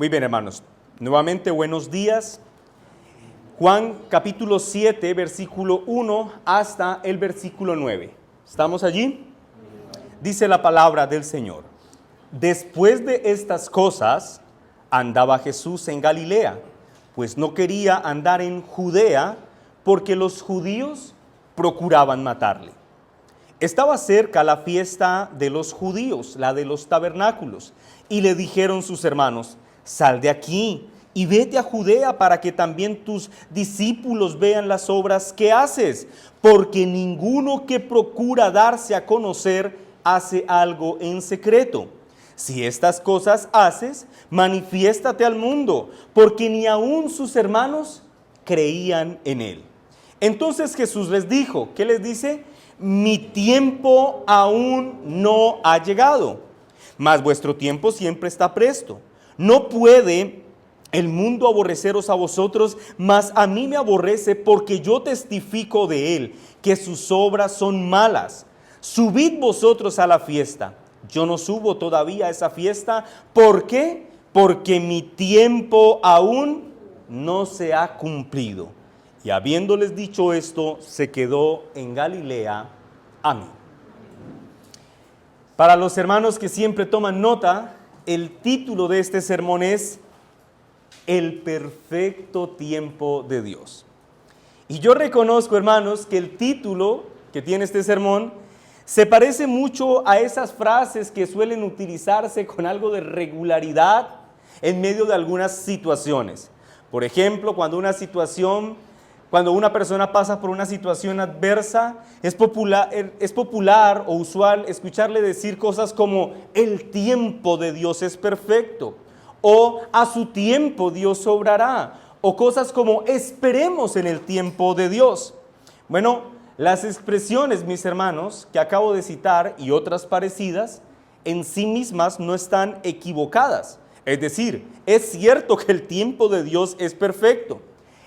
Muy bien, hermanos. Nuevamente, buenos días. Juan capítulo 7, versículo 1 hasta el versículo 9. ¿Estamos allí? Dice la palabra del Señor. Después de estas cosas, andaba Jesús en Galilea, pues no quería andar en Judea, porque los judíos procuraban matarle. Estaba cerca la fiesta de los judíos, la de los tabernáculos, y le dijeron sus hermanos: sal de aquí y vete a Judea para que también tus discípulos vean las obras que haces, porque ninguno que procura darse a conocer hace algo en secreto. Si estas cosas haces, manifiéstate al mundo, porque ni aun sus hermanos creían en él. Entonces Jesús les dijo, ¿qué les dice? Mi tiempo aún no ha llegado, mas vuestro tiempo siempre está presto. No puede el mundo aborreceros a vosotros, mas a mí me aborrece, porque yo testifico de él, que sus obras son malas. Subid vosotros a la fiesta. Yo no subo todavía a esa fiesta. ¿Por qué? Porque mi tiempo aún no se ha cumplido. Y habiéndoles dicho esto, se quedó en Galilea. Amén. Para los hermanos que siempre toman nota, el título de este sermón es El perfecto tiempo de Dios. Y yo reconozco, hermanos, que el título que tiene este sermón se parece mucho a esas frases que suelen utilizarse con algo de regularidad en medio de algunas situaciones. Por ejemplo, cuando una persona pasa por una situación adversa, es popular o usual escucharle decir cosas como el tiempo de Dios es perfecto, o a su tiempo Dios obrará, o cosas como esperemos en el tiempo de Dios. Bueno, las expresiones, mis hermanos, que acabo de citar y otras parecidas, en sí mismas no están equivocadas. Es decir, es cierto que el tiempo de Dios es perfecto.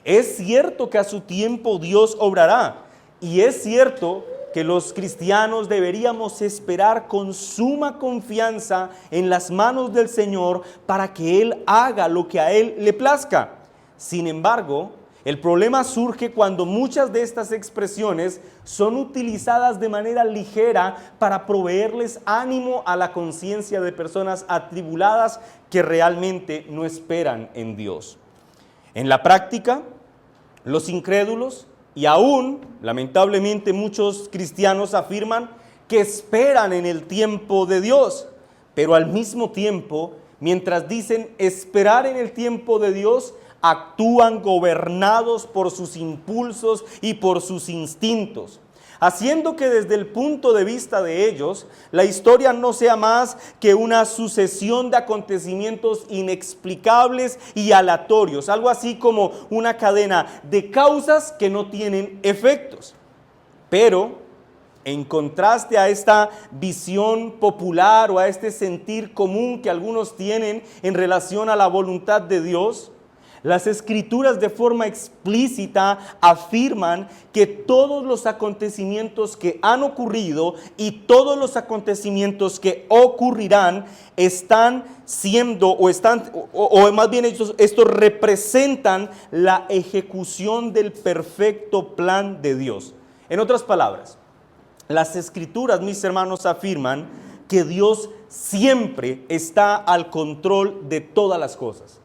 Es cierto que a su tiempo Dios obrará. Y es cierto que los cristianos deberíamos esperar con suma confianza en las manos del Señor para que Él haga lo que a Él le plazca. Sin embargo, el problema surge cuando muchas de estas expresiones son utilizadas de manera ligera para proveerles ánimo a la conciencia de personas atribuladas que realmente no esperan en Dios. En la práctica, los incrédulos y aún, lamentablemente, muchos cristianos afirman que esperan en el tiempo de Dios, pero al mismo tiempo, mientras dicen esperar en el tiempo de Dios, actúan gobernados por sus impulsos y por sus instintos, haciendo que desde el punto de vista de ellos, la historia no sea más que una sucesión de acontecimientos inexplicables y aleatorios, algo así como una cadena de causas que no tienen efectos. Pero, en contraste a esta visión popular o a este sentir común que algunos tienen en relación a la voluntad de Dios, las Escrituras de forma explícita afirman que todos los acontecimientos que han ocurrido y todos los acontecimientos que ocurrirán están siendo o más bien estos representan la ejecución del perfecto plan de Dios. En otras palabras, las Escrituras, mis hermanos, afirman que Dios siempre está al control de todas las cosas.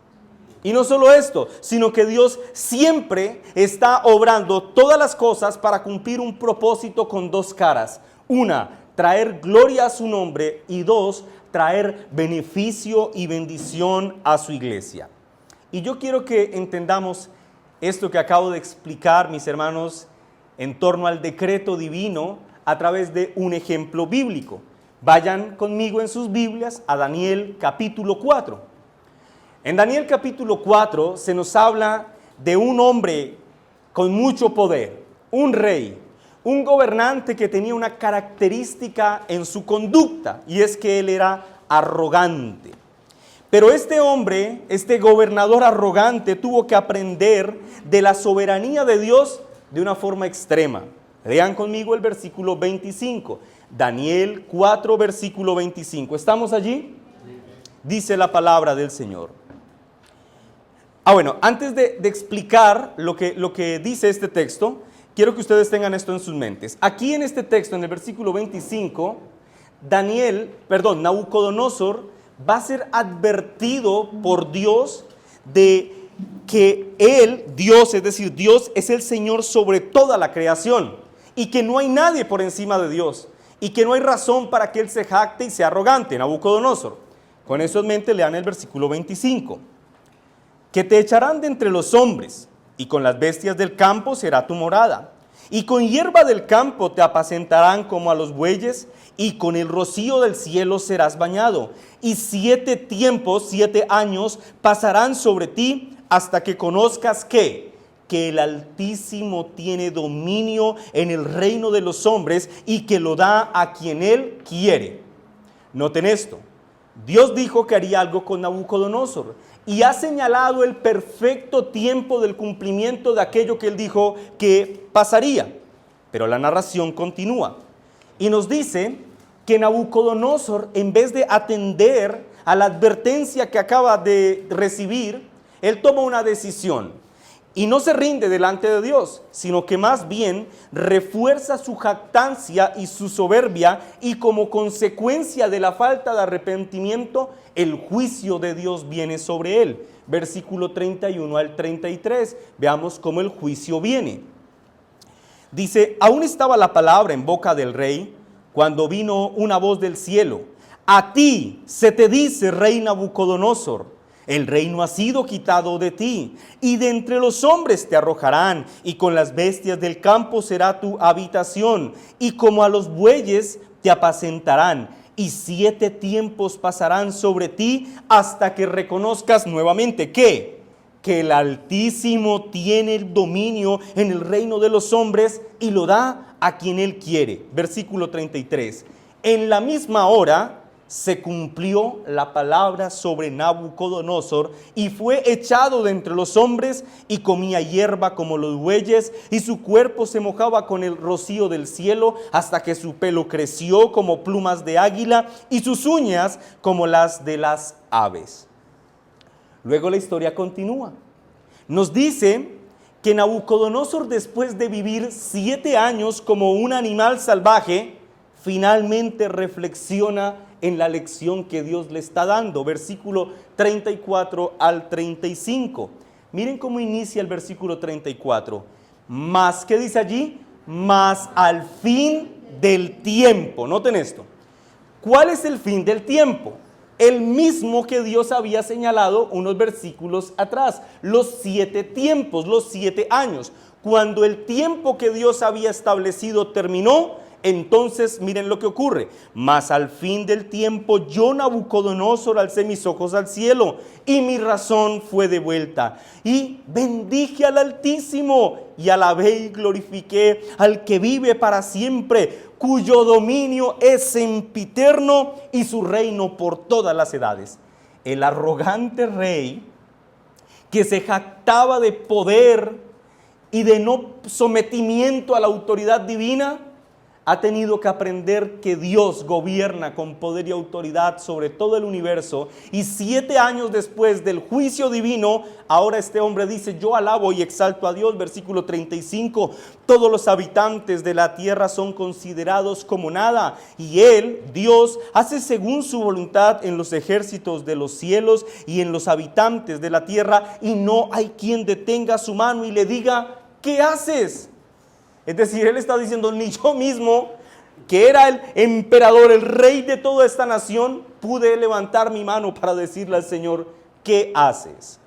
Y no solo esto, sino que Dios siempre está obrando todas las cosas para cumplir un propósito con dos caras. Una, traer gloria a su nombre, y dos, traer beneficio y bendición a su iglesia. Y yo quiero que entendamos esto que acabo de explicar, mis hermanos, en torno al decreto divino a través de un ejemplo bíblico. Vayan conmigo en sus Biblias a Daniel capítulo 4. En Daniel capítulo 4 se nos habla de un hombre con mucho poder, un rey, un gobernante que tenía una característica en su conducta, y es que él era arrogante. Pero este hombre, este gobernador arrogante, tuvo que aprender de la soberanía de Dios de una forma extrema. Lean conmigo el versículo 25, Daniel 4, versículo 25. ¿Estamos allí? Dice la palabra del Señor. Bueno, antes de explicar lo que dice este texto, quiero que ustedes tengan esto en sus mentes. Aquí en este texto, en el versículo 25, Nabucodonosor va a ser advertido por Dios de que él, Dios, es decir, Dios es el Señor sobre toda la creación y que no hay nadie por encima de Dios y que no hay razón para que él se jacte y sea arrogante, Nabucodonosor. Con eso en mente lean el versículo 25. Que te echarán de entre los hombres, y con las bestias del campo será tu morada, y con hierba del campo te apacentarán como a los bueyes, y con el rocío del cielo serás bañado, y 7 tiempos, 7 años pasarán sobre ti, hasta que conozcas que el Altísimo tiene dominio en el reino de los hombres, y que lo da a quien él quiere. Noten esto, Dios dijo que haría algo con Nabucodonosor, y ha señalado el perfecto tiempo del cumplimiento de aquello que él dijo que pasaría. Pero la narración continúa y nos dice que Nabucodonosor, en vez de atender a la advertencia que acaba de recibir, él toma una decisión y no se rinde delante de Dios, sino que más bien refuerza su jactancia y su soberbia, y como consecuencia de la falta de arrepentimiento, el juicio de Dios viene sobre él. Versículo 31 al 33, veamos cómo el juicio viene. Dice, aún estaba la palabra en boca del rey, cuando vino una voz del cielo: a ti se te dice, rey Nabucodonosor, el reino ha sido quitado de ti, y de entre los hombres te arrojarán, y con las bestias del campo será tu habitación, y como a los bueyes te apacentarán, y 7 tiempos pasarán sobre ti, hasta que reconozcas nuevamente que el Altísimo tiene el dominio en el reino de los hombres, y lo da a quien él quiere. Versículo 33. En la misma hora se cumplió la palabra sobre Nabucodonosor, y fue echado de entre los hombres, y comía hierba como los bueyes, y su cuerpo se mojaba con el rocío del cielo, hasta que su pelo creció como plumas de águila, y sus uñas como las de las aves. Luego la historia continúa. Nos dice que Nabucodonosor, después de vivir 7 años como un animal salvaje, finalmente reflexiona en la lección que Dios le está dando. Versículo 34 al 35. Miren cómo inicia el versículo 34. Más, ¿qué dice allí? Más al fin del tiempo. Noten esto. ¿Cuál es el fin del tiempo? El mismo que Dios había señalado unos versículos atrás. Los 7 tiempos, los 7 años. Cuando el tiempo que Dios había establecido terminó, entonces miren lo que ocurre. Mas al fin del tiempo yo, Nabucodonosor, alcé mis ojos al cielo, y mi razón fue devuelta, y bendije al Altísimo, y alabé y glorifiqué al que vive para siempre, cuyo dominio es sempiterno, y su reino por todas las edades. El arrogante rey, que se jactaba de poder y de no sometimiento a la autoridad divina, ha tenido que aprender que Dios gobierna con poder y autoridad sobre todo el universo, y 7 años después del juicio divino, ahora este hombre dice: yo alabo y exalto a Dios. Versículo 35, todos los habitantes de la tierra son considerados como nada, y él, Dios, hace según su voluntad en los ejércitos de los cielos y en los habitantes de la tierra, y no hay quien detenga su mano y le diga: ¿qué haces? Es decir, él está diciendo: ni yo mismo, que era el emperador, el rey de toda esta nación, pude levantar mi mano para decirle al Señor: ¿qué haces?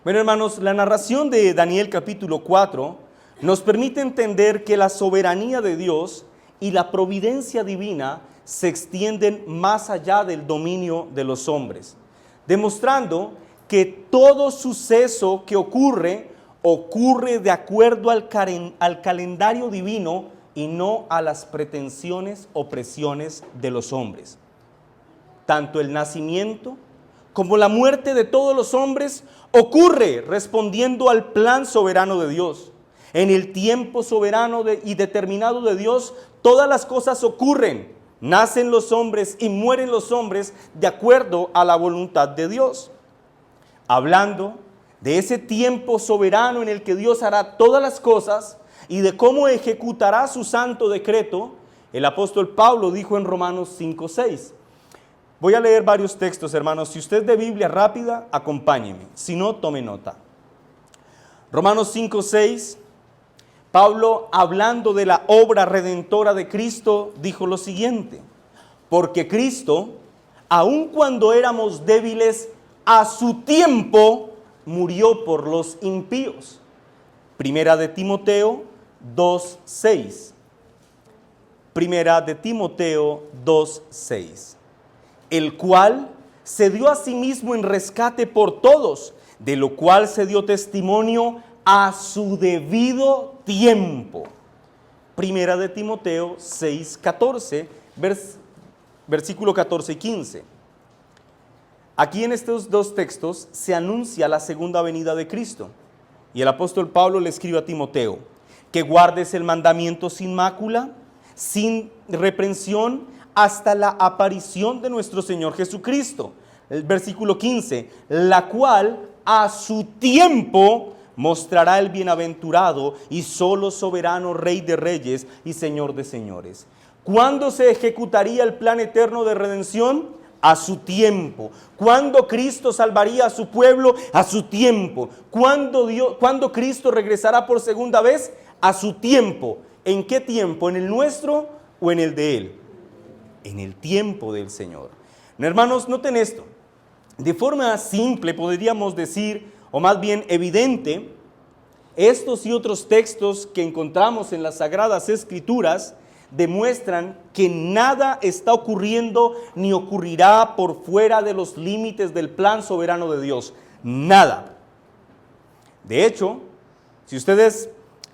Bueno, hermanos, la narración de Daniel capítulo 4 nos permite entender que la soberanía de Dios y la providencia divina se extienden más allá del dominio de los hombres, demostrando que todo suceso que ocurre de acuerdo al calendario divino y no a las pretensiones o presiones de los hombres. Tanto el nacimiento como la muerte de todos los hombres ocurre respondiendo al plan soberano de Dios. En el tiempo soberano y determinado de Dios, todas las cosas ocurren. Nacen los hombres y mueren los hombres de acuerdo a la voluntad de Dios. Hablando de ese tiempo soberano en el que Dios hará todas las cosas y de cómo ejecutará su santo decreto, el apóstol Pablo dijo en Romanos 5:6. Voy a leer varios textos, hermanos. Si usted es de Biblia rápida, acompáñeme. Si no, tome nota. Romanos 5:6, Pablo, hablando de la obra redentora de Cristo, dijo lo siguiente: porque Cristo, aun cuando éramos débiles, a su tiempo murió por los impíos. Primera de Timoteo 2:6. Primera de Timoteo 2:6. El cual se dio a sí mismo en rescate por todos, de lo cual se dio testimonio a su debido tiempo. Primera de Timoteo 6:14, versículo 14 y 15. Aquí en estos dos textos se anuncia la segunda venida de Cristo. Y el apóstol Pablo le escribe a Timoteo que guardes el mandamiento sin mácula, sin reprensión, hasta la aparición de nuestro Señor Jesucristo. El versículo 15, la cual a su tiempo mostrará el bienaventurado y solo soberano Rey de reyes y Señor de señores. ¿Cuándo se ejecutaría el plan eterno de redención? A su tiempo. ¿Cuándo Cristo salvaría a su pueblo? A su tiempo. ¿Cuándo Cristo regresará por segunda vez? A su tiempo. ¿En qué tiempo? ¿En el nuestro o en el de Él? En el tiempo del Señor. Hermanos, noten esto. De forma simple podríamos decir, o más bien evidente, estos y otros textos que encontramos en las Sagradas Escrituras demuestran que nada está ocurriendo ni ocurrirá por fuera de los límites del plan soberano de Dios. Nada. De hecho, si ustedes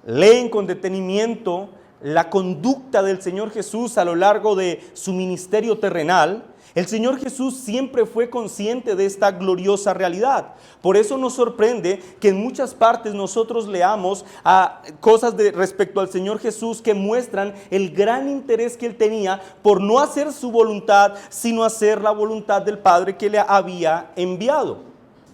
leen con detenimiento la conducta del Señor Jesús a lo largo de su ministerio terrenal, el Señor Jesús siempre fue consciente de esta gloriosa realidad. Por eso nos sorprende que en muchas partes nosotros leamos cosas respecto al Señor Jesús que muestran el gran interés que Él tenía por no hacer su voluntad, sino hacer la voluntad del Padre que le había enviado.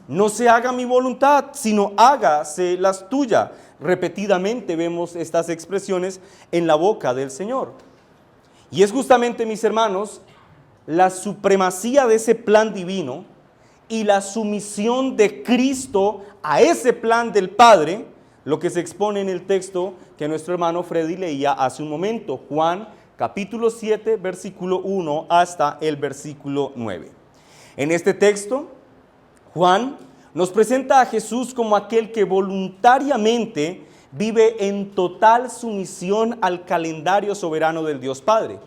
No se haga mi voluntad, sino hágase la tuya. Repetidamente vemos estas expresiones en la boca del Señor. Y es justamente, mis hermanos, la supremacía de ese plan divino y la sumisión de Cristo a ese plan del Padre, lo que se expone en el texto que nuestro hermano Freddy leía hace un momento, Juan capítulo 7, versículo 1 hasta el versículo 9. En este texto, Juan nos presenta a Jesús como aquel que voluntariamente vive en total sumisión al calendario soberano del Dios Padre.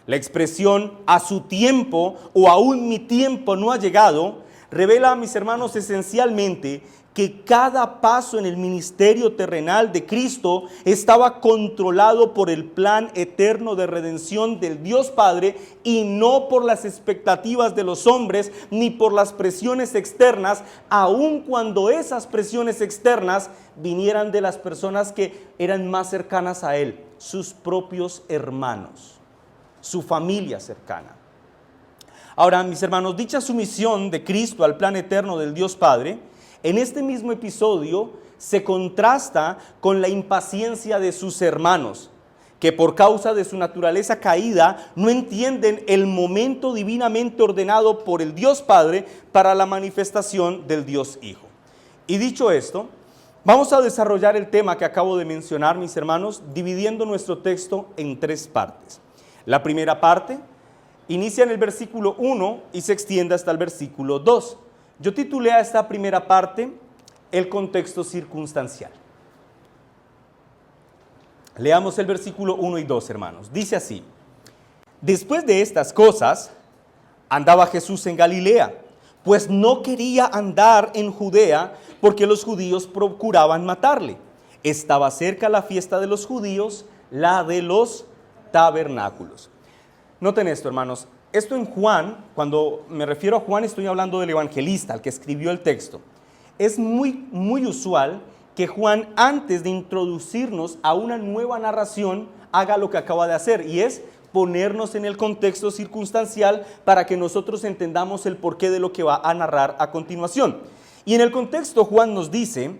La expresión a su tiempo o aún mi tiempo no ha llegado revela, mis hermanos, esencialmente que cada paso en el ministerio terrenal de Cristo estaba controlado por el plan eterno de redención del Dios Padre y no por las expectativas de los hombres ni por las presiones externas, aun cuando esas presiones externas vinieran de las personas que eran más cercanas a Él, sus propios hermanos, su familia cercana. Ahora, mis hermanos, dicha sumisión de Cristo al plan eterno del Dios Padre, en este mismo episodio se contrasta con la impaciencia de sus hermanos, que por causa de su naturaleza caída no entienden el momento divinamente ordenado por el Dios Padre para la manifestación del Dios Hijo. Y dicho esto, vamos a desarrollar el tema que acabo de mencionar, mis hermanos, dividiendo nuestro texto en tres partes. La primera parte inicia en el versículo 1 y se extiende hasta el versículo 2. Yo titulé a esta primera parte el contexto circunstancial. Leamos el versículo 1 y 2, hermanos. Dice así: después de estas cosas, andaba Jesús en Galilea, pues no quería andar en Judea porque los judíos procuraban matarle. Estaba cerca la fiesta de los judíos, la de los tabernáculos. Noten esto, hermanos. Esto en Juan, cuando me refiero a Juan, estoy hablando del evangelista, el que escribió el texto. Es muy usual que Juan, antes de introducirnos a una nueva narración, haga lo que acaba de hacer, y es ponernos en el contexto circunstancial para que nosotros entendamos el porqué de lo que va a narrar a continuación. Y en el contexto Juan nos dice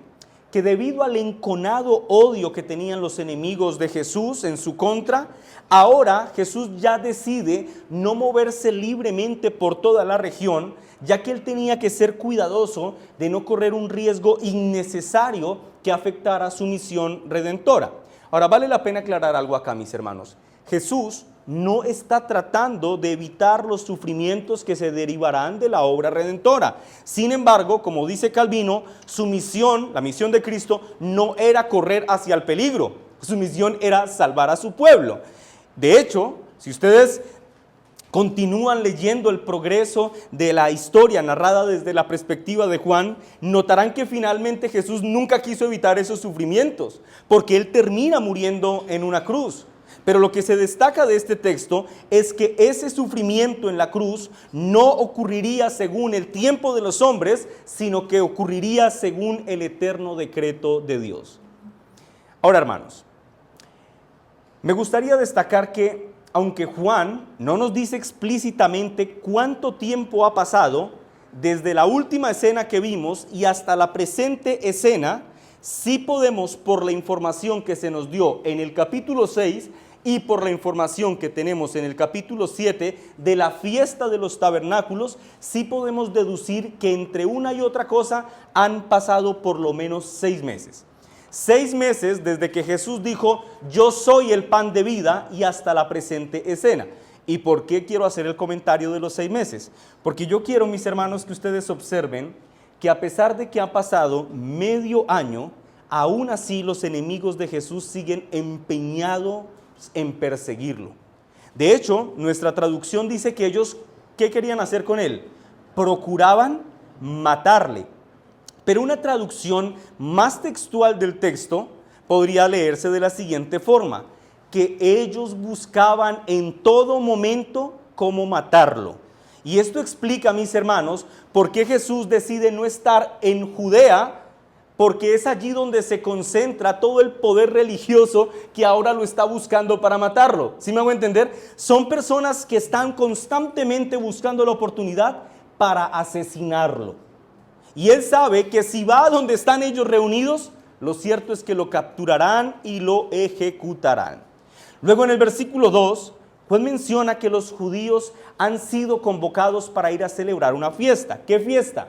que debido al enconado odio que tenían los enemigos de Jesús en su contra, ahora Jesús ya decide no moverse libremente por toda la región, ya que él tenía que ser cuidadoso de no correr un riesgo innecesario que afectara su misión redentora. Ahora, vale la pena aclarar algo acá, mis hermanos. Jesús no está tratando de evitar los sufrimientos que se derivarán de la obra redentora. Sin embargo, como dice Calvino, su misión, la misión de Cristo, no era correr hacia el peligro. Su misión era salvar a su pueblo. De hecho, si ustedes continúan leyendo el progreso de la historia narrada desde la perspectiva de Juan, notarán que finalmente Jesús nunca quiso evitar esos sufrimientos, porque él termina muriendo en una cruz. Pero lo que se destaca de este texto es que ese sufrimiento en la cruz no ocurriría según el tiempo de los hombres, sino que ocurriría según el eterno decreto de Dios. Ahora, hermanos, me gustaría destacar que, aunque Juan no nos dice explícitamente cuánto tiempo ha pasado desde la última escena que vimos y hasta la presente escena, sí podemos, por la información que se nos dio en el capítulo 6 y por la información que tenemos en el capítulo 7 de la fiesta de los tabernáculos, sí podemos deducir que entre una y otra cosa han pasado por lo menos 6 meses. 6 meses desde que Jesús dijo, yo soy el pan de vida, y hasta la presente escena. ¿Y por qué quiero hacer el comentario de los 6 meses? Porque yo quiero, mis hermanos, que ustedes observen que a pesar de que ha pasado medio año, aún así los enemigos de Jesús siguen empeñados en perseguirlo. De hecho, nuestra traducción dice que ellos, ¿qué querían hacer con él? Procuraban matarle. Pero una traducción más textual del texto podría leerse de la siguiente forma: que ellos buscaban en todo momento cómo matarlo. Y esto explica, mis hermanos, por qué Jesús decide no estar en Judea, porque es allí donde se concentra todo el poder religioso que ahora lo está buscando para matarlo. ¿Sí me hago entender? Son personas que están constantemente buscando la oportunidad para asesinarlo. Y él sabe que si va a donde están ellos reunidos, lo cierto es que lo capturarán y lo ejecutarán. Luego en el versículo 2, Juan menciona que los judíos han sido convocados para ir a celebrar una fiesta. ¿Qué fiesta?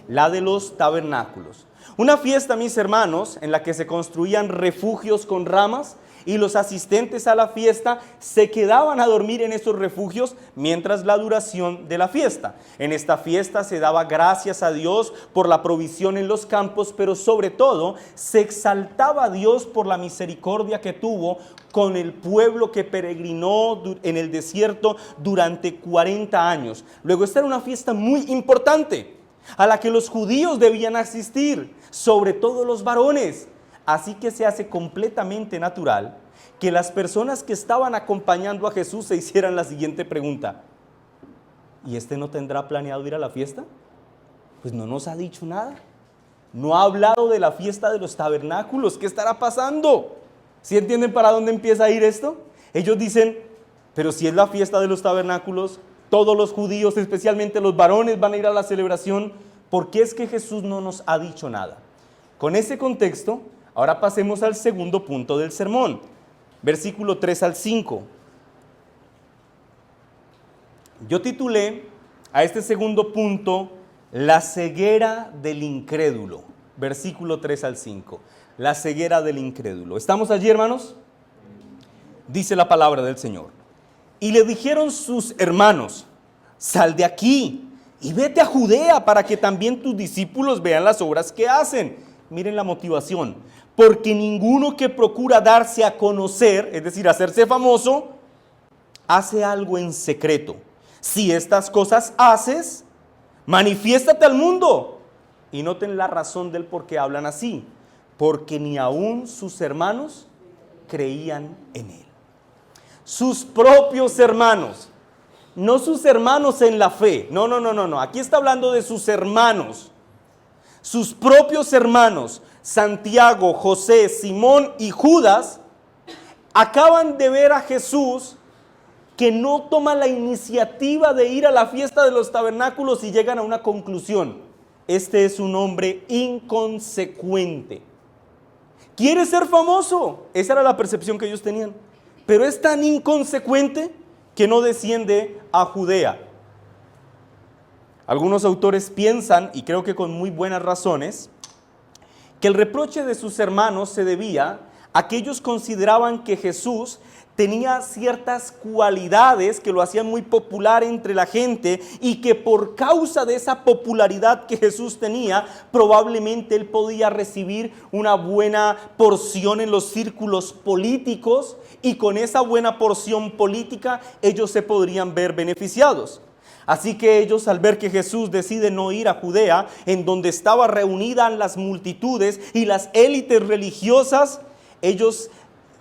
La de los tabernáculos. Una fiesta, mis hermanos, en la que se construían refugios con ramas y los asistentes a la fiesta se quedaban a dormir en esos refugios mientras la duración de la fiesta. En esta fiesta se daba gracias a Dios por la provisión en los campos, pero sobre todo se exaltaba a Dios por la misericordia que tuvo con el pueblo que peregrinó en el desierto durante 40 años. Luego, esta era una fiesta muy importante a la que los judíos debían asistir, sobre todo los varones. Así que se hace completamente natural que las personas que estaban acompañando a Jesús se hicieran la siguiente pregunta: ¿y este no tendrá planeado ir a la fiesta? Pues no nos ha dicho nada. No ha hablado de la fiesta de los tabernáculos. ¿Qué estará pasando? ¿Sí entienden para dónde empieza a ir esto? Ellos dicen, pero si es la fiesta de los tabernáculos, todos los judíos, especialmente los varones, van a ir a la celebración. ¿Por qué es que Jesús no nos ha dicho nada? Con ese contexto, ahora pasemos al segundo punto del sermón, versículo 3 al 5. Yo titulé a este segundo punto, la ceguera del incrédulo, versículo 3 al 5. La ceguera del incrédulo. ¿Estamos allí, hermanos? Dice la palabra del Señor. Y le dijeron sus hermanos, sal de aquí y vete a Judea para que también tus discípulos vean las obras que hacen. Miren la motivación. Porque ninguno que procura darse a conocer, es decir, hacerse famoso, hace algo en secreto. Si estas cosas haces, manifiéstate al mundo. Y noten la razón del por qué hablan así. Porque ni aún sus hermanos creían en él. Sus propios hermanos, no sus hermanos en la fe, no, aquí está hablando de sus hermanos, sus propios hermanos, Santiago, José, Simón y Judas, acaban de ver a Jesús que no toma la iniciativa de ir a la fiesta de los tabernáculos y llegan a una conclusión: este es un hombre inconsecuente. Quiere ser famoso, esa era la percepción que ellos tenían, pero es tan inconsecuente que no desciende a Judea. Algunos autores piensan, y creo que con muy buenas razones, que el reproche de sus hermanos se debía a que ellos consideraban que Jesús tenía ciertas cualidades que lo hacían muy popular entre la gente y que por causa de esa popularidad que Jesús tenía, probablemente él podía recibir una buena porción en los círculos políticos y con esa buena porción política ellos se podrían ver beneficiados. Así que ellos, al ver que Jesús decide no ir a Judea, en donde estaban reunidas las multitudes y las élites religiosas, ellos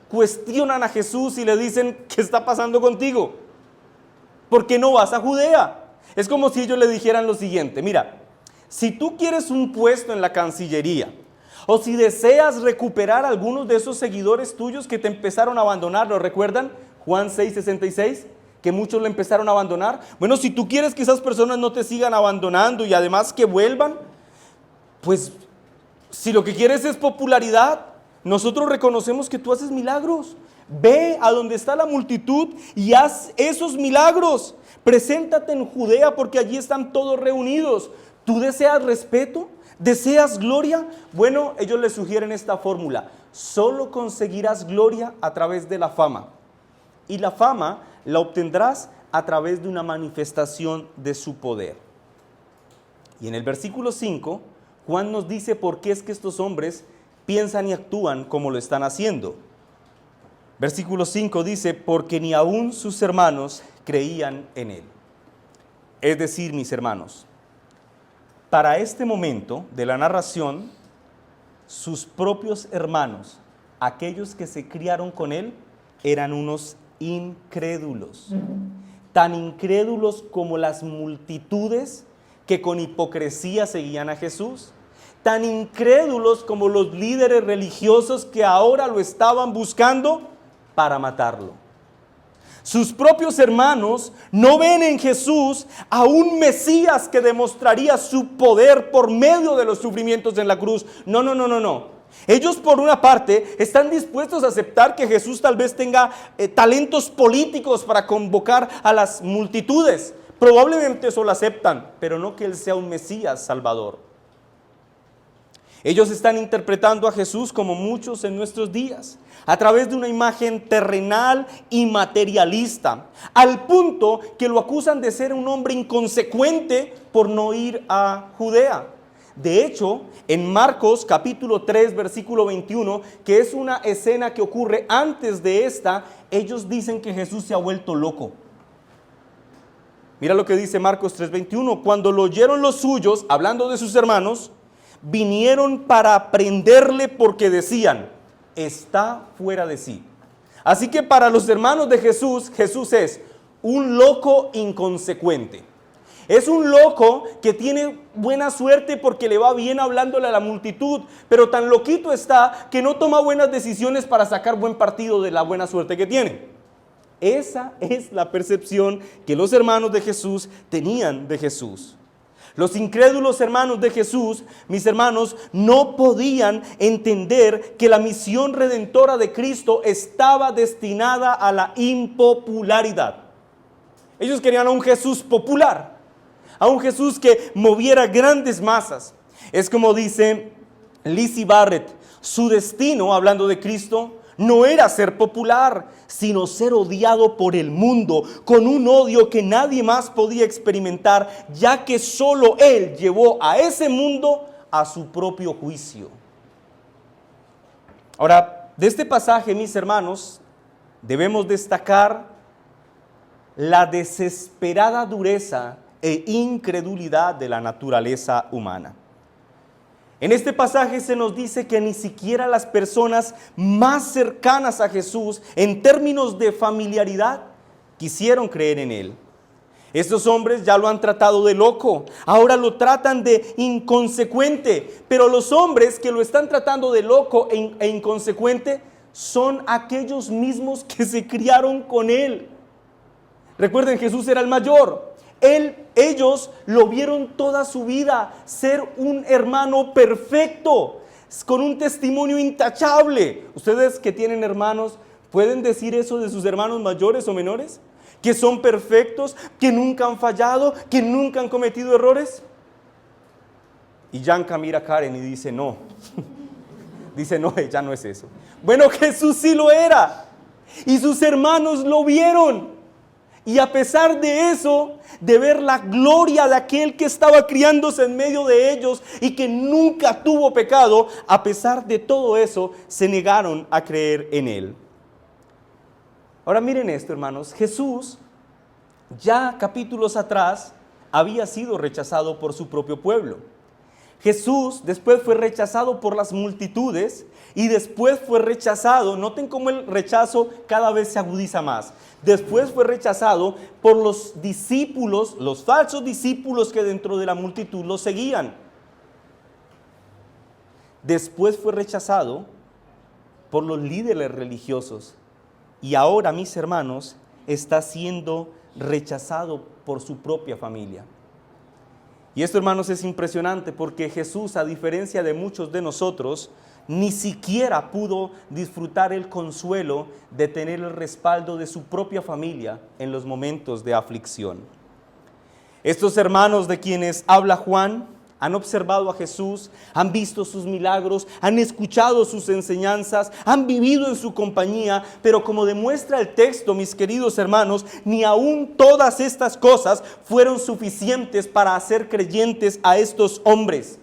cuestionan a Jesús y le dicen: ¿qué está pasando contigo? ¿Por qué no vas a Judea? Es como si ellos le dijeran lo siguiente: mira, si tú quieres un puesto en la Cancillería, o si deseas recuperar algunos de esos seguidores tuyos que te empezaron a abandonar, ¿lo recuerdan? Juan 6:66, que muchos lo empezaron a abandonar. Bueno, si tú quieres que esas personas no te sigan abandonando y además que vuelvan, pues si lo que quieres es popularidad, nosotros reconocemos que tú haces milagros. Ve a donde está la multitud y haz esos milagros. Preséntate en Judea porque allí están todos reunidos. ¿Tú deseas respeto? ¿Deseas gloria? Bueno, ellos le sugieren esta fórmula: solo conseguirás gloria a través de la fama. Y la fama la obtendrás a través de una manifestación de su poder. Y en el versículo 5, Juan nos dice por qué es que estos hombres piensan y actúan como lo están haciendo. Versículo 5 dice: porque ni aún sus hermanos creían en él. Es decir, mis hermanos, para este momento de la narración, sus propios hermanos, aquellos que se criaron con él, eran unos incrédulos. Tan incrédulos como las multitudes que con hipocresía seguían a Jesús. Tan incrédulos como los líderes religiosos que ahora lo estaban buscando para matarlo. Sus propios hermanos no ven en Jesús a un Mesías que demostraría su poder por medio de los sufrimientos en la cruz. No. Ellos, por una parte, están dispuestos a aceptar que Jesús tal vez tenga talentos políticos para convocar a las multitudes. Probablemente eso lo aceptan, pero no que Él sea un Mesías salvador. Ellos están interpretando a Jesús como muchos en nuestros días, a través de una imagen terrenal y materialista, al punto que lo acusan de ser un hombre inconsecuente por no ir a Judea. De hecho, en Marcos capítulo 3, versículo 21, que es una escena que ocurre antes de esta, ellos dicen que Jesús se ha vuelto loco. Mira lo que dice Marcos 3:21: cuando lo oyeron los suyos, hablando de sus hermanos, vinieron para prenderle porque decían: está fuera de sí. Así que para los hermanos de Jesús, Jesús es un loco inconsecuente. Es un loco que tiene buena suerte porque le va bien hablándole a la multitud, pero tan loquito está que no toma buenas decisiones para sacar buen partido de la buena suerte que tiene. Esa es la percepción que los hermanos de Jesús tenían de Jesús. Los incrédulos hermanos de Jesús, mis hermanos, no podían entender que la misión redentora de Cristo estaba destinada a la impopularidad. Ellos querían a un Jesús popular, a un Jesús que moviera grandes masas. Es como dice Lizzie Barrett: su destino, hablando de Cristo, no era ser popular, sino ser odiado por el mundo, con un odio que nadie más podía experimentar, ya que solo Él llevó a ese mundo a su propio juicio. Ahora, de este pasaje, mis hermanos, debemos destacar la desesperada dureza e incredulidad de la naturaleza humana. En este pasaje se nos dice que ni siquiera las personas más cercanas a Jesús, en términos de familiaridad, quisieron creer en Él. Estos hombres ya lo han tratado de loco, ahora lo tratan de inconsecuente, pero los hombres que lo están tratando de loco e inconsecuente son aquellos mismos que se criaron con Él. Recuerden, Jesús era el mayor. Ellos lo vieron toda su vida, ser un hermano perfecto, con un testimonio intachable. Ustedes que tienen hermanos, ¿pueden decir eso de sus hermanos mayores o menores? ¿Que son perfectos, que nunca han fallado, que nunca han cometido errores? Y Yanka mira a Karen y dice, no. Dice, no, ya no es eso. Bueno, Jesús sí lo era. Y sus hermanos lo vieron. Y a pesar de eso, de ver la gloria de aquel que estaba criándose en medio de ellos y que nunca tuvo pecado, a pesar de todo eso, se negaron a creer en él. Ahora miren esto, hermanos. Jesús, ya capítulos atrás, había sido rechazado por su propio pueblo. Jesús después fue rechazado por las multitudes y después fue rechazado, noten cómo el rechazo cada vez se agudiza más. Después fue rechazado por los discípulos, los falsos discípulos que dentro de la multitud lo seguían. Después fue rechazado por los líderes religiosos y ahora, mis hermanos, está siendo rechazado por su propia familia. Y esto, hermanos, es impresionante porque Jesús, a diferencia de muchos de nosotros, ni siquiera pudo disfrutar el consuelo de tener el respaldo de su propia familia en los momentos de aflicción. Estos hermanos de quienes habla Juan han observado a Jesús, han visto sus milagros, han escuchado sus enseñanzas, han vivido en su compañía, pero como demuestra el texto, mis queridos hermanos, ni aún todas estas cosas fueron suficientes para hacer creyentes a estos hombres.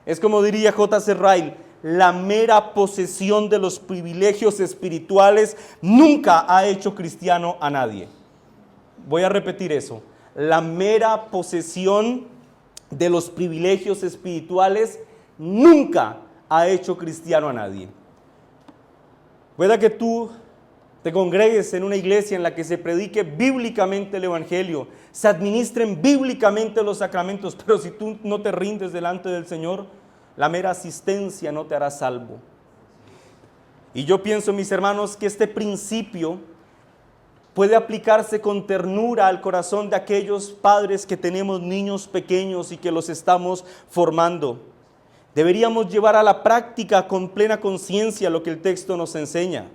Es como diría J.C. Ryle, la mera posesión de los privilegios espirituales nunca ha hecho cristiano a nadie. Voy a repetir eso, la mera posesión de los privilegios espirituales nunca ha hecho cristiano a nadie. Pueda que tú te congregues en una iglesia en la que se predique bíblicamente el evangelio, se administren bíblicamente los sacramentos, pero si tú no te rindes delante del Señor, la mera asistencia no te hará salvo. Y yo pienso, mis hermanos, que este principio puede aplicarse con ternura al corazón de aquellos padres que tenemos niños pequeños y que los estamos formando. Deberíamos llevar a la práctica con plena conciencia lo que el texto nos enseña.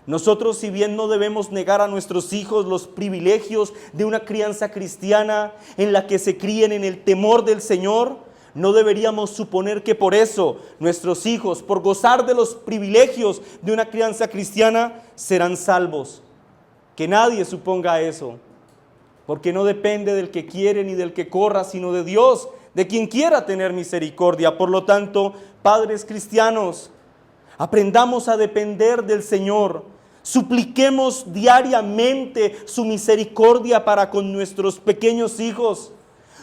Nosotros, si bien no debemos negar a nuestros hijos los privilegios de una crianza cristiana en la que se críen en el temor del Señor, no deberíamos suponer que por eso nuestros hijos, por gozar de los privilegios de una crianza cristiana, serán salvos. Que nadie suponga eso, porque no depende del que quiere ni del que corra, sino de Dios, de quien quiera tener misericordia. Por lo tanto, padres cristianos, aprendamos a depender del Señor, supliquemos diariamente su misericordia para con nuestros pequeños hijos.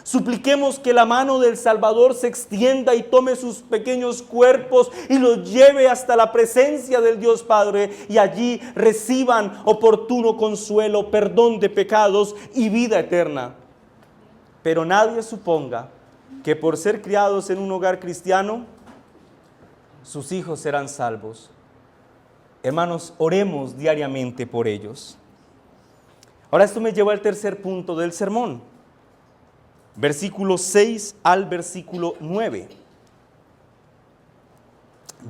Supliquemos que la mano del Salvador se extienda y tome sus pequeños cuerpos y los lleve hasta la presencia del Dios Padre y allí reciban oportuno consuelo, perdón de pecados y vida eterna. Pero nadie suponga que por ser criados en un hogar cristiano, sus hijos serán salvos. Hermanos, oremos diariamente por ellos. Ahora esto me lleva al tercer punto del sermón. Versículo 6 al versículo 9.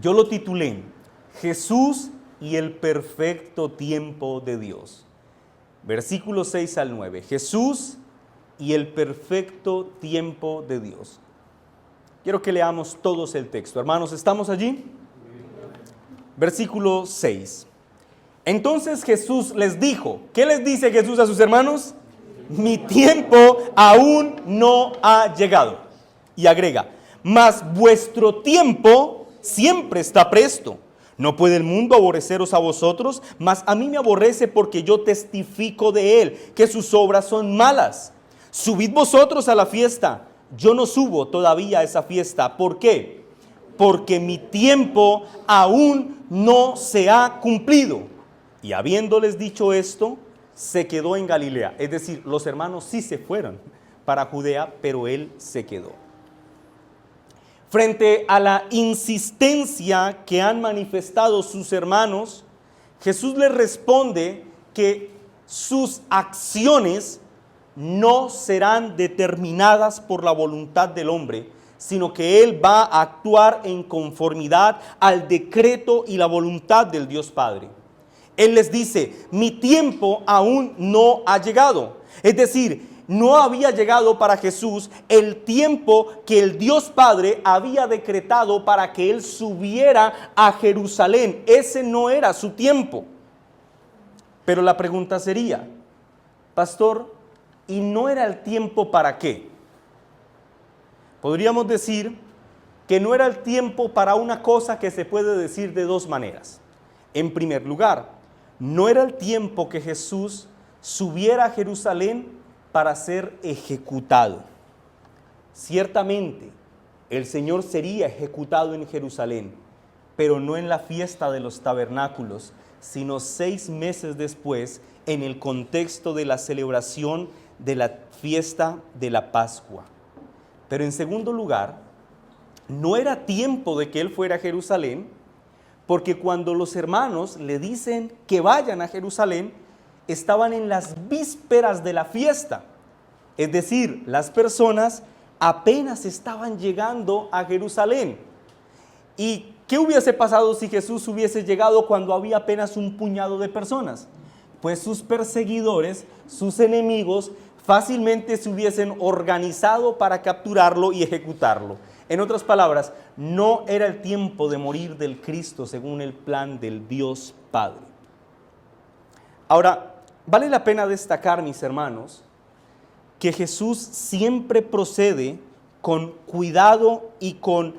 Yo lo titulé Jesús y el perfecto tiempo de Dios. Versículo 6 al 9. Jesús y el perfecto tiempo de Dios. Quiero que leamos todos el texto. Hermanos, ¿estamos allí? Versículo 6. Entonces Jesús les dijo, ¿qué les dice Jesús a sus hermanos? Mi tiempo aún no ha llegado. Y agrega, mas vuestro tiempo siempre está presto. No puede el mundo aborreceros a vosotros, mas a mí me aborrece porque yo testifico de él, que sus obras son malas. Subid vosotros a la fiesta. Yo no subo todavía a esa fiesta. ¿Por qué? Porque mi tiempo aún no se ha cumplido. Y habiéndoles dicho esto, se quedó en Galilea. Es decir, los hermanos sí se fueron para Judea, pero él se quedó. Frente a la insistencia que han manifestado sus hermanos, Jesús les responde que sus acciones no serán determinadas por la voluntad del hombre, sino que Él va a actuar en conformidad al decreto y la voluntad del Dios Padre. Él les dice, mi tiempo aún no ha llegado. Es decir, no había llegado para Jesús el tiempo que el Dios Padre había decretado para que Él subiera a Jerusalén. Ese no era su tiempo. Pero la pregunta sería, pastor, ¿y no era el tiempo para qué? Podríamos decir que no era el tiempo para una cosa que se puede decir de dos maneras. En primer lugar, no era el tiempo que Jesús subiera a Jerusalén para ser ejecutado. Ciertamente, el Señor sería ejecutado en Jerusalén, pero no en la fiesta de los tabernáculos, sino 6 meses después, en el contexto de la celebración de la fiesta de la Pascua. Pero en segundo lugar, no era tiempo de que Él fuera a Jerusalén, porque cuando los hermanos le dicen que vayan a Jerusalén, estaban en las vísperas de la fiesta. Es decir, las personas apenas estaban llegando a Jerusalén. ¿Y qué hubiese pasado si Jesús hubiese llegado cuando había apenas un puñado de personas? Pues sus perseguidores, sus enemigos, fácilmente se hubiesen organizado para capturarlo y ejecutarlo. En otras palabras, no era el tiempo de morir del Cristo según el plan del Dios Padre. Ahora, vale la pena destacar, mis hermanos, que Jesús siempre procede con cuidado y con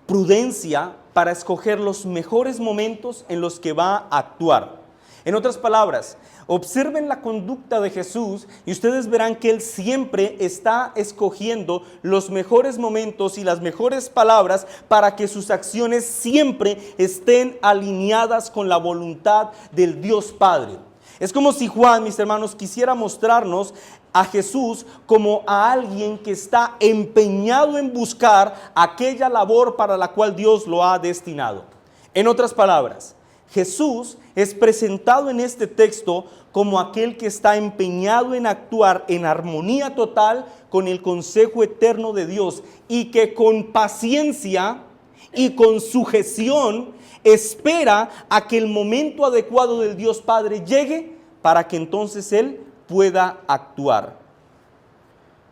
prudencia para escoger los mejores momentos en los que va a actuar. En otras palabras, observen la conducta de Jesús y ustedes verán que Él siempre está escogiendo los mejores momentos y las mejores palabras para que sus acciones siempre estén alineadas con la voluntad del Dios Padre. Es como si Juan, mis hermanos, quisiera mostrarnos a Jesús como a alguien que está empeñado en buscar aquella labor para la cual Dios lo ha destinado. En otras palabras, Jesús es presentado en este texto como aquel que está empeñado en actuar en armonía total con el consejo eterno de Dios y que con paciencia y con sujeción espera a que el momento adecuado del Dios Padre llegue para que entonces Él pueda actuar.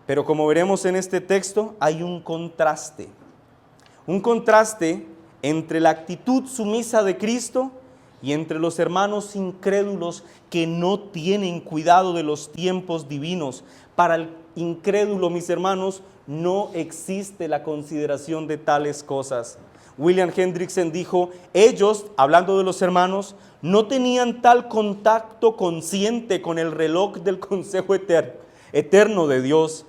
Pero como veremos en este texto, hay un contraste entre la actitud sumisa de Cristo y entre los hermanos incrédulos que no tienen cuidado de los tiempos divinos. Para el incrédulo, mis hermanos, no existe la consideración de tales cosas. William Hendrickson dijo, ellos, hablando de los hermanos, no tenían tal contacto consciente con el reloj del consejo eterno de Dios.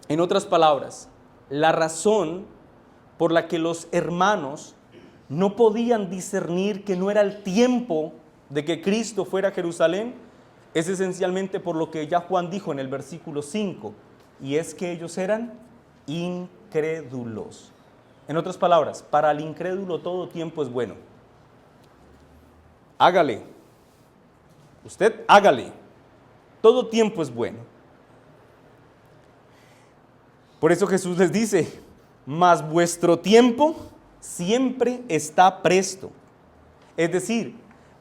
En otras palabras, la razón por la que los hermanos no podían discernir que no era el tiempo de que Cristo fuera a Jerusalén es esencialmente por lo que ya Juan dijo en el versículo 5, y es que ellos eran incrédulos. En otras palabras, para el incrédulo todo tiempo es bueno. Hágale. Usted hágale. Todo tiempo es bueno. Por eso Jesús les dice, mas vuestro tiempo siempre está presto. Es decir,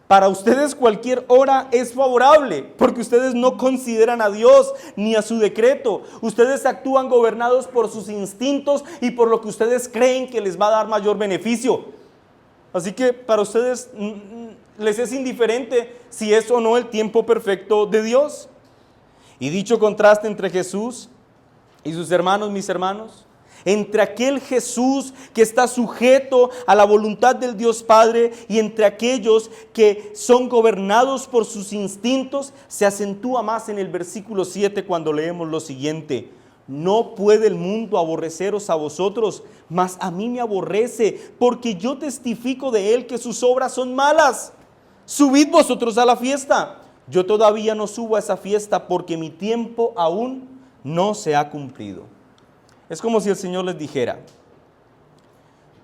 para ustedes cualquier hora es favorable, porque ustedes no consideran a Dios ni a su decreto. Ustedes actúan gobernados por sus instintos y por lo que ustedes creen que les va a dar mayor beneficio. Así que para ustedes les es indiferente si es o no el tiempo perfecto de Dios. Y dicho contraste entre Jesús y sus hermanos, mis hermanos, entre aquel Jesús que está sujeto a la voluntad del Dios Padre y entre aquellos que son gobernados por sus instintos, se acentúa más en el versículo 7 cuando leemos lo siguiente: no puede el mundo aborreceros a vosotros, mas a mí me aborrece, porque yo testifico de él que sus obras son malas. Subid vosotros a la fiesta. Yo todavía no subo a esa fiesta porque mi tiempo aún no se ha cumplido. Es como si el Señor les dijera,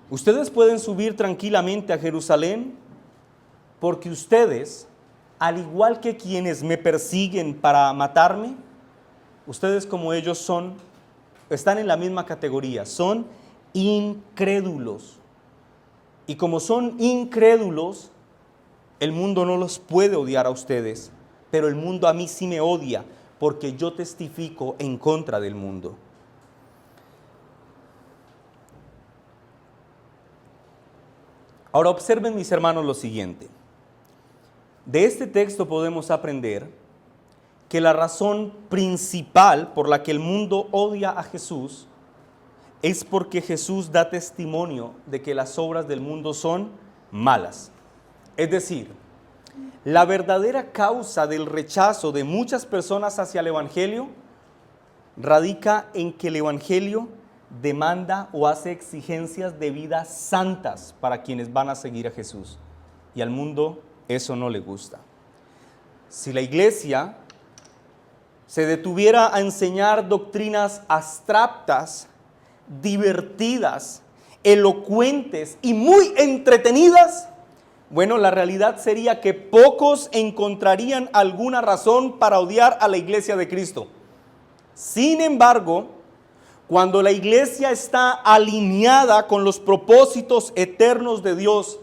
ustedes pueden subir tranquilamente a Jerusalén porque ustedes al igual que quienes me persiguen para matarme, ustedes como ellos están en la misma categoría, son incrédulos. Y como son incrédulos, el mundo no los puede odiar a ustedes, pero el mundo a mí sí me odia, porque yo testifico en contra del mundo. Ahora observen, mis hermanos, lo siguiente. De este texto podemos aprender que la razón principal por la que el mundo odia a Jesús es porque Jesús da testimonio de que las obras del mundo son malas. Es decir, la verdadera causa del rechazo de muchas personas hacia el Evangelio radica en que el Evangelio demanda o hace exigencias de vidas santas para quienes van a seguir a Jesús. Y al mundo eso no le gusta. Si la iglesia se detuviera a enseñar doctrinas abstractas, divertidas, elocuentes y muy entretenidas, bueno, la realidad sería que pocos encontrarían alguna razón para odiar a la iglesia de Cristo. Sin embargo, cuando la iglesia está alineada con los propósitos eternos de Dios,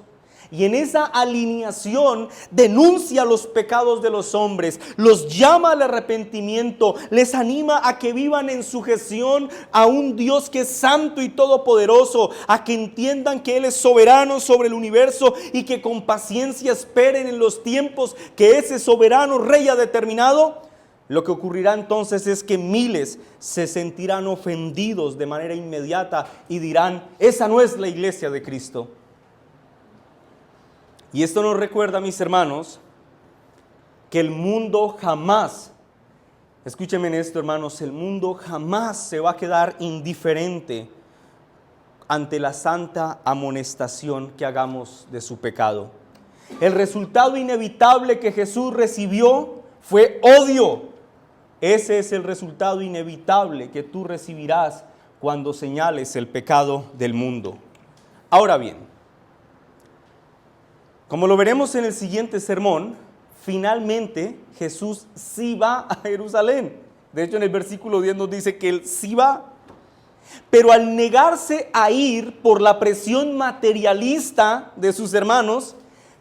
y en esa alineación denuncia los pecados de los hombres, los llama al arrepentimiento, les anima a que vivan en sujeción a un Dios que es santo y todopoderoso, a que entiendan que Él es soberano sobre el universo y que con paciencia esperen en los tiempos que ese soberano Rey ha determinado. Lo que ocurrirá entonces es que miles se sentirán ofendidos de manera inmediata y dirán: esa no es la iglesia de Cristo. Y esto nos recuerda, mis hermanos, que el mundo jamás, escúchenme en esto, hermanos, el mundo jamás se va a quedar indiferente ante la santa amonestación que hagamos de su pecado. El resultado inevitable que Jesús recibió fue odio. Ese es el resultado inevitable que tú recibirás cuando señales el pecado del mundo. Ahora bien, como lo veremos en el siguiente sermón, finalmente Jesús sí va a Jerusalén. De hecho, en el versículo 10 nos dice que Él sí va. Pero al negarse a ir por la presión materialista de sus hermanos,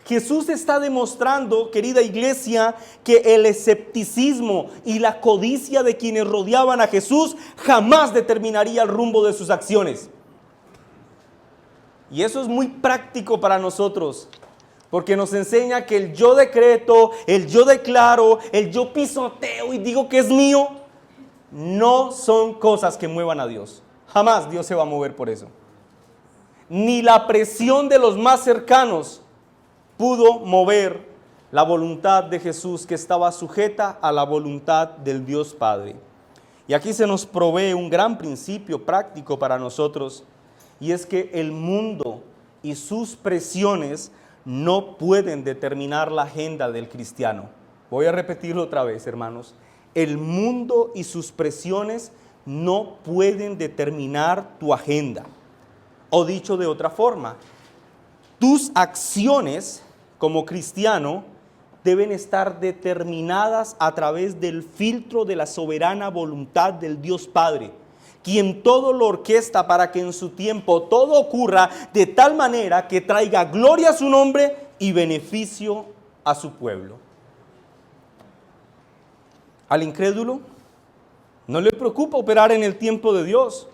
Jesús está demostrando, querida iglesia, que el escepticismo y la codicia de quienes rodeaban a Jesús jamás determinaría el rumbo de sus acciones. Y eso es muy práctico para nosotros, porque nos enseña que el yo decreto, el yo declaro, el yo pisoteo y digo que es mío, no son cosas que muevan a Dios. Jamás Dios se va a mover por eso. Ni la presión de los más cercanos pudo mover la voluntad de Jesús, que estaba sujeta a la voluntad del Dios Padre. Y aquí se nos provee un gran principio práctico para nosotros, y es que el mundo y sus presiones no pueden determinar la agenda del cristiano. Voy a repetirlo otra vez, hermanos. El mundo y sus presiones no pueden determinar tu agenda. O dicho de otra forma, tus acciones como cristiano deben estar determinadas a través del filtro de la soberana voluntad del Dios Padre, quien todo lo orquesta para que en su tiempo todo ocurra de tal manera que traiga gloria a su nombre y beneficio a su pueblo. Al incrédulo no le preocupa operar en el tiempo de Dios.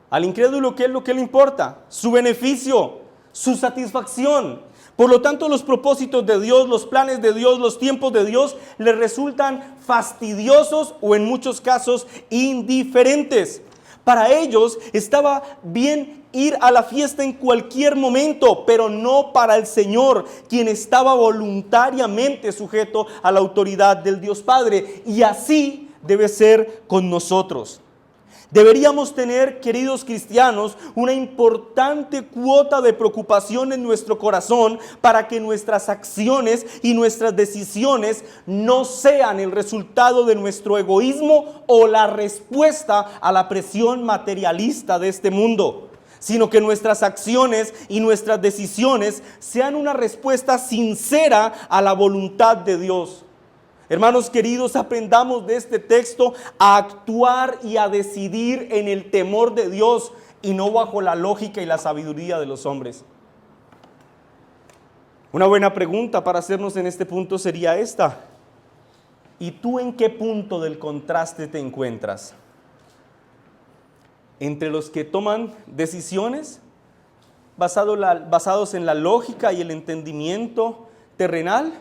Al incrédulo, ¿qué es lo que le importa? Su beneficio, su satisfacción. Por lo tanto, los propósitos de Dios, los planes de Dios, los tiempos de Dios le resultan fastidiosos o en muchos casos indiferentes. Para ellos estaba bien ir a la fiesta en cualquier momento, pero no para el Señor, quien estaba voluntariamente sujeto a la autoridad del Dios Padre. Y así debe ser con nosotros. Deberíamos tener, queridos cristianos, una importante cuota de preocupación en nuestro corazón para que nuestras acciones y nuestras decisiones no sean el resultado de nuestro egoísmo o la respuesta a la presión materialista de este mundo, sino que nuestras acciones y nuestras decisiones sean una respuesta sincera a la voluntad de Dios. Hermanos queridos, aprendamos de este texto a actuar y a decidir en el temor de Dios y no bajo la lógica y la sabiduría de los hombres. Una buena pregunta para hacernos en este punto sería esta: ¿y tú en qué punto del contraste te encuentras? ¿Entre los que toman decisiones basados en la lógica y el entendimiento terrenal?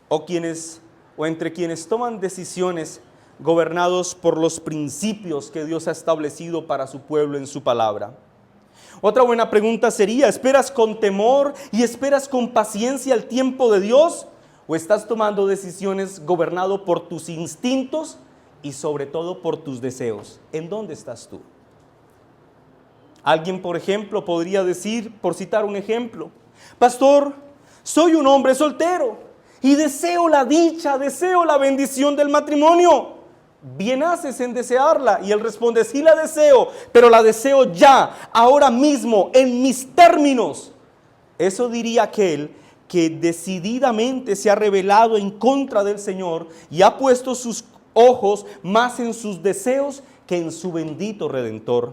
¿O entre quienes toman decisiones gobernados por los principios que Dios ha establecido para su pueblo en su palabra? Otra buena pregunta sería: ¿esperas con temor y esperas con paciencia el tiempo de Dios? ¿O estás tomando decisiones gobernado por tus instintos y sobre todo por tus deseos? ¿En dónde estás tú? Alguien, por ejemplo, podría decir, por citar un ejemplo: pastor, soy un hombre soltero y deseo la dicha, deseo la bendición del matrimonio. Bien haces en desearla. Y él responde: sí la deseo, pero la deseo ya, ahora mismo, en mis términos. Eso diría aquel que decididamente se ha rebelado en contra del Señor y ha puesto sus ojos más en sus deseos que en su bendito Redentor.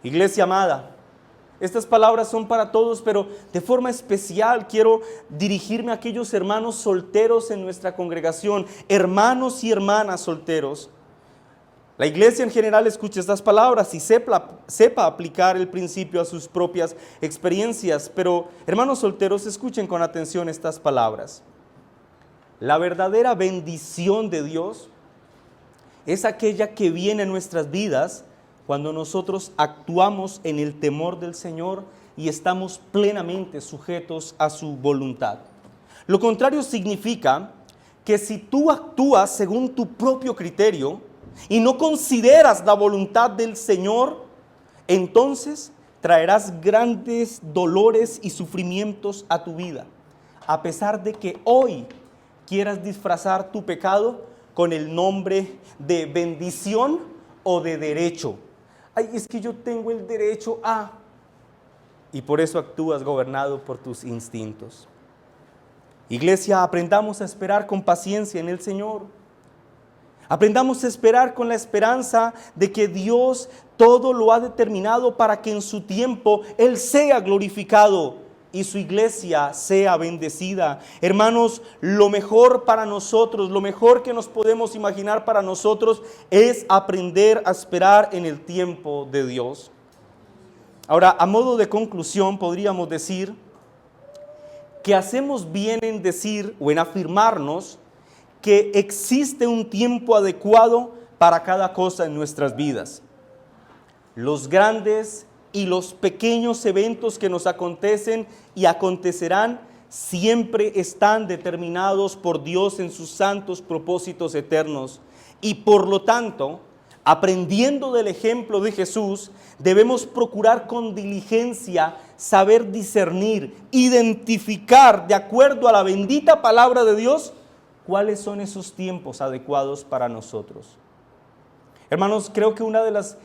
Iglesia amada, estas palabras son para todos, pero de forma especial quiero dirigirme a aquellos hermanos solteros en nuestra congregación, hermanos y hermanas solteros. La iglesia en general escuche estas palabras y sepa aplicar el principio a sus propias experiencias, pero hermanos solteros, escuchen con atención estas palabras. La verdadera bendición de Dios es aquella que viene en nuestras vidas cuando nosotros actuamos en el temor del Señor y estamos plenamente sujetos a su voluntad. Lo contrario significa que si tú actúas según tu propio criterio y no consideras la voluntad del Señor, entonces traerás grandes dolores y sufrimientos a tu vida, a pesar de que hoy quieras disfrazar tu pecado con el nombre de bendición o de derecho. Ay, es que yo tengo el derecho a... Y por eso actúas gobernado por tus instintos. Iglesia, aprendamos a esperar con paciencia en el Señor. Aprendamos a esperar con la esperanza de que Dios todo lo ha determinado para que en su tiempo Él sea glorificado y su iglesia sea bendecida. Hermanos, lo mejor para nosotros, lo mejor que nos podemos imaginar para nosotros es aprender a esperar en el tiempo de Dios. Ahora, a modo de conclusión, podríamos decir que hacemos bien en decir o en afirmarnos que existe un tiempo adecuado para cada cosa en nuestras vidas. Los grandes y los pequeños eventos que nos acontecen y acontecerán siempre están determinados por Dios en sus santos propósitos eternos. Y por lo tanto, aprendiendo del ejemplo de Jesús, debemos procurar con diligencia saber discernir, identificar de acuerdo a la bendita palabra de Dios cuáles son esos tiempos adecuados para nosotros. Hermanos, creo que una de las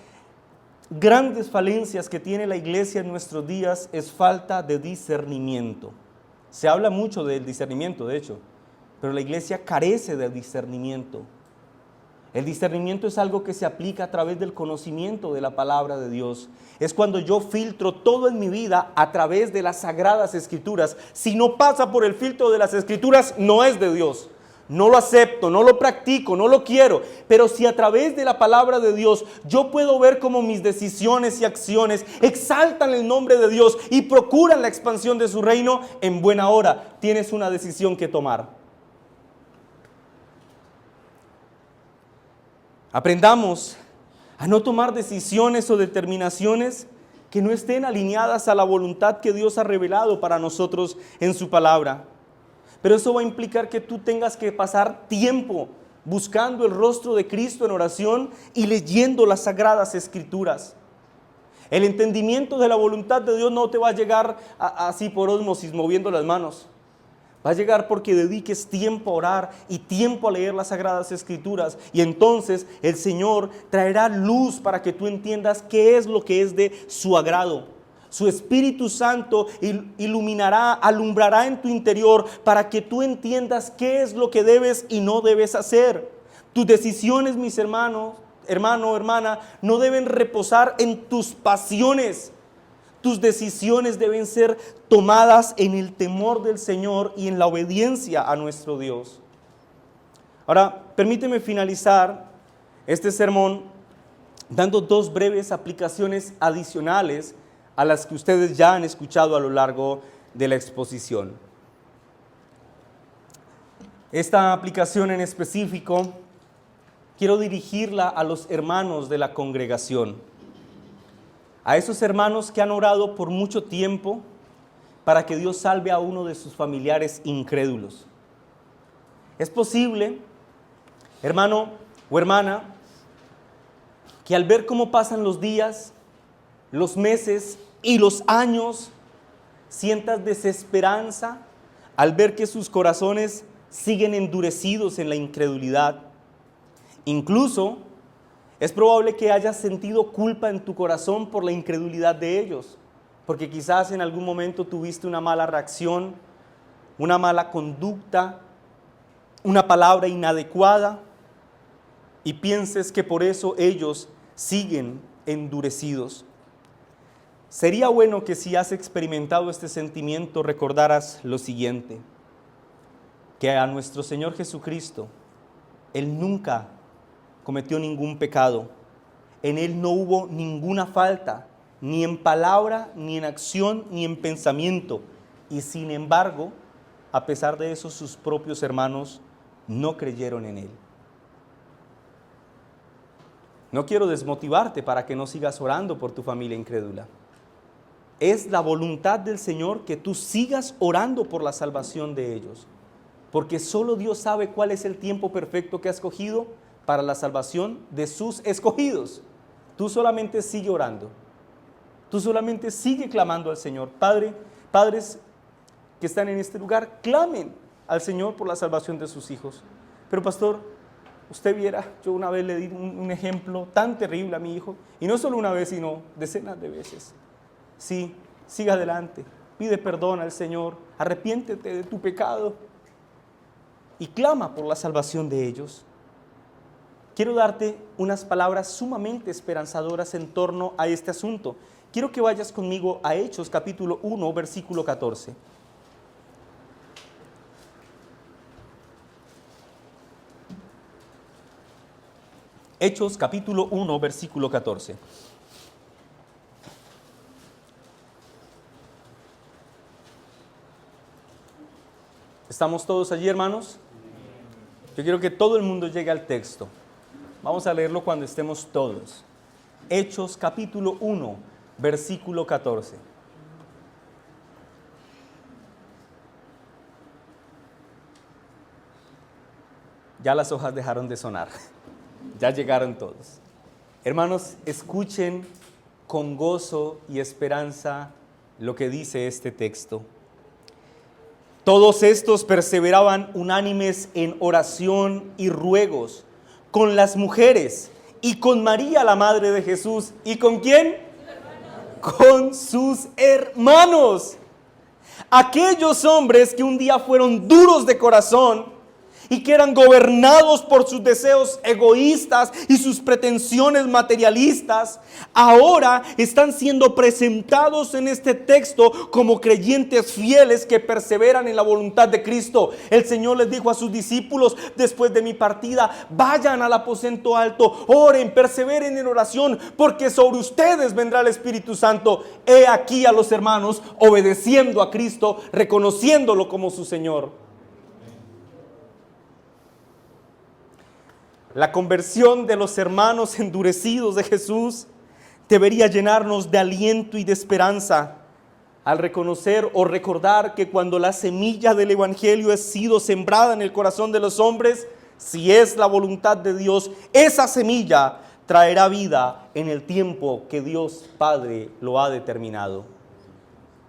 grandes falencias que tiene la iglesia en nuestros días es falta de discernimiento. Se habla mucho del discernimiento, de hecho, pero la iglesia carece de discernimiento. El discernimiento es algo que se aplica a través del conocimiento de la palabra de Dios. Es cuando yo filtro todo en mi vida a través de las sagradas escrituras. Si no pasa por el filtro de las escrituras, no es de Dios. No lo acepto, no lo practico, no lo quiero. Pero si a través de la palabra de Dios yo puedo ver cómo mis decisiones y acciones exaltan el nombre de Dios y procuran la expansión de su reino, en buena hora tienes una decisión que tomar. Aprendamos a no tomar decisiones o determinaciones que no estén alineadas a la voluntad que Dios ha revelado para nosotros en su palabra. Pero eso va a implicar que tú tengas que pasar tiempo buscando el rostro de Cristo en oración y leyendo las sagradas escrituras. El entendimiento de la voluntad de Dios no te va a llegar así por ósmosis, moviendo las manos. Va a llegar porque dediques tiempo a orar y tiempo a leer las Sagradas Escrituras. Y entonces el Señor traerá luz para que tú entiendas qué es lo que es de su agrado. Su Espíritu Santo iluminará, alumbrará en tu interior para que tú entiendas qué es lo que debes y no debes hacer. Tus decisiones, mis hermanos, hermano, hermana, no deben reposar en tus pasiones. Tus decisiones deben ser tomadas en el temor del Señor y en la obediencia a nuestro Dios. Ahora, permíteme finalizar este sermón dando dos breves aplicaciones adicionales a las que ustedes ya han escuchado a lo largo de la exposición. Esta aplicación en específico quiero dirigirla a los hermanos de la congregación. A esos hermanos que han orado por mucho tiempo para que Dios salve a uno de sus familiares incrédulos. Es posible, hermano o hermana, que al ver cómo pasan los días, los meses y los años, sientas desesperanza al ver que sus corazones siguen endurecidos en la incredulidad. Incluso es probable que hayas sentido culpa en tu corazón por la incredulidad de ellos, porque quizás en algún momento tuviste una mala reacción, una mala conducta, una palabra inadecuada, y pienses que por eso ellos siguen endurecidos. Sería bueno que si has experimentado este sentimiento recordaras lo siguiente, que a nuestro Señor Jesucristo, Él nunca cometió ningún pecado. En Él no hubo ninguna falta, ni en palabra, ni en acción, ni en pensamiento. Y sin embargo, a pesar de eso, sus propios hermanos no creyeron en Él. No quiero desmotivarte para que no sigas orando por tu familia incrédula. Es la voluntad del Señor que tú sigas orando por la salvación de ellos, porque solo Dios sabe cuál es el tiempo perfecto que ha escogido para la salvación de sus escogidos. Tú solamente sigue orando. Tú solamente sigue clamando al Señor. Padres que están en este lugar, clamen al Señor por la salvación de sus hijos. Pero pastor, usted viera, yo una vez le di un ejemplo tan terrible a mi hijo, y no solo una vez, sino decenas de veces. Sí, siga adelante, pide perdón al Señor, arrepiéntete de tu pecado y clama por la salvación de ellos. Quiero darte unas palabras sumamente esperanzadoras en torno a este asunto. Quiero que vayas conmigo a Hechos capítulo 1, versículo 14. Hechos capítulo 1, versículo 14. ¿Estamos todos allí, hermanos? Yo quiero que todo el mundo llegue al texto. Vamos a leerlo cuando estemos todos. Hechos capítulo 1, versículo 14. Ya las hojas dejaron de sonar. Ya llegaron todos. Hermanos, escuchen con gozo y esperanza lo que dice este texto. Todos estos perseveraban unánimes en oración y ruegos con las mujeres y con María, la madre de Jesús. ¿Y con quién? Con sus hermanos. Aquellos hombres que un día fueron duros de corazón y que eran gobernados por sus deseos egoístas y sus pretensiones materialistas, ahora están siendo presentados en este texto como creyentes fieles que perseveran en la voluntad de Cristo. El Señor les dijo a sus discípulos: después de mi partida, vayan al aposento alto, oren, perseveren en oración, porque sobre ustedes vendrá el Espíritu Santo. He aquí a los hermanos obedeciendo a Cristo, reconociéndolo como su Señor. La conversión de los hermanos endurecidos de Jesús debería llenarnos de aliento y de esperanza al reconocer o recordar que cuando la semilla del Evangelio ha sido sembrada en el corazón de los hombres, si es la voluntad de Dios, esa semilla traerá vida en el tiempo que Dios Padre lo ha determinado.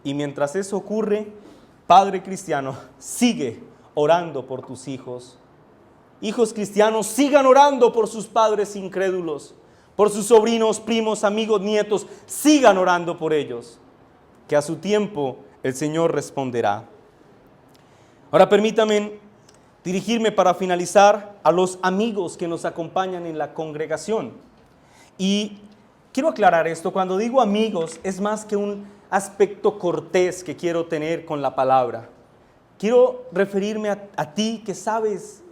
Y mientras eso ocurre, Padre cristiano, sigue orando por tus hijos. Hijos cristianos, sigan orando por sus padres incrédulos, por sus sobrinos, primos, amigos, nietos. Sigan orando por ellos, que a su tiempo el Señor responderá. Ahora permítanme dirigirme para finalizar a los amigos que nos acompañan en la congregación. Y quiero aclarar esto, cuando digo amigos es más que un aspecto cortés que quiero tener con la palabra. Quiero referirme a ti que sabes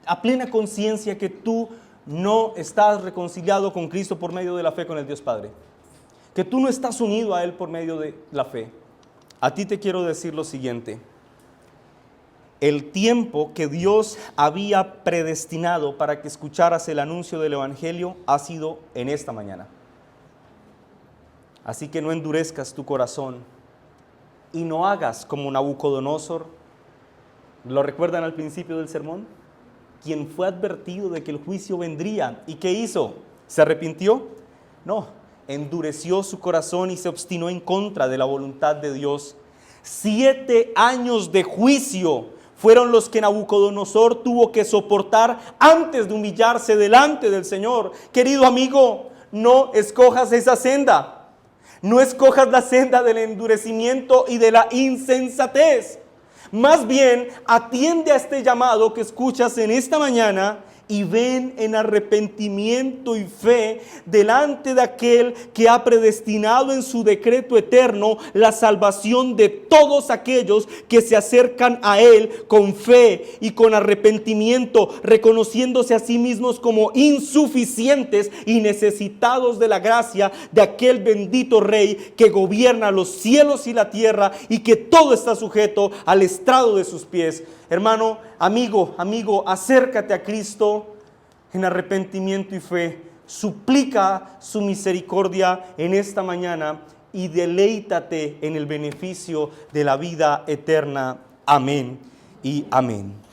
a plena conciencia que tú no estás reconciliado con Cristo por medio de la fe con el Dios Padre. Que tú no estás unido a Él por medio de la fe. A ti te quiero decir lo siguiente. El tiempo que Dios había predestinado para que escucharas el anuncio del Evangelio ha sido en esta mañana. Así que no endurezcas tu corazón y no hagas como Nabucodonosor. ¿Lo recuerdan al principio del sermón? Quien fue advertido de que el juicio vendría. ¿Y qué hizo? ¿Se arrepintió? No, endureció su corazón y se obstinó en contra de la voluntad de Dios. 7 años de juicio fueron los que Nabucodonosor tuvo que soportar antes de humillarse delante del Señor. Querido amigo, no escojas esa senda. No escojas la senda del endurecimiento y de la insensatez. Más bien, atiende a este llamado que escuchas en esta mañana y ven en arrepentimiento y fe delante de aquel que ha predestinado en su decreto eterno la salvación de todos aquellos que se acercan a Él con fe y con arrepentimiento, reconociéndose a sí mismos como insuficientes y necesitados de la gracia de aquel bendito Rey que gobierna los cielos y la tierra y que todo está sujeto al estrado de sus pies. Hermano, amigo, acércate a Cristo en arrepentimiento y fe. Suplica su misericordia en esta mañana y deleítate en el beneficio de la vida eterna. Amén y amén.